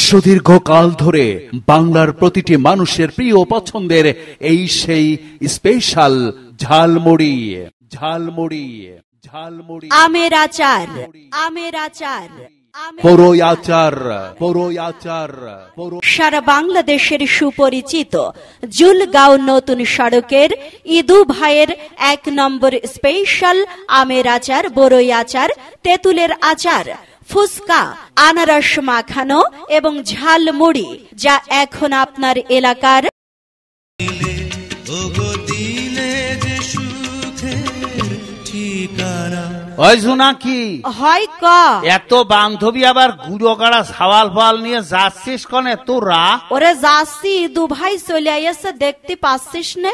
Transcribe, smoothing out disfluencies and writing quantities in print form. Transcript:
সুদীর্ঘকাল ধরে বাংলার প্রতিটি মানুষের প্রিয় পছন্দের এই সেই স্পেশাল ঝালমুড়ি ঝালমুড়ি ঝালমুড়ি আমের আচার আমের আচার বড়ই আচার বড়ই আচার সারা বাংলাদেশের সুপরিচিত জুলগাঁও নতুন সড়কের ইদু ভাইয়ের ১ নম্বর স্পেশাল আমের আচার, বড়ই আচার, তেঁতুলের আচার, ফুচকা, আনারস মাখানো এবং ঝালমুড়ি, যা এখন আপনার এলাকার ওই জোনাকি হয় ক এত বান্ধবী আবার গুড়ো গাড়া সাওয়াল ফাল নিয়ে যাচ্ছিস কনে তোরা? ওরে যাচ্ছি, ইদু ভাই চলে আইসে, দেখতে পাচ্ছিস না?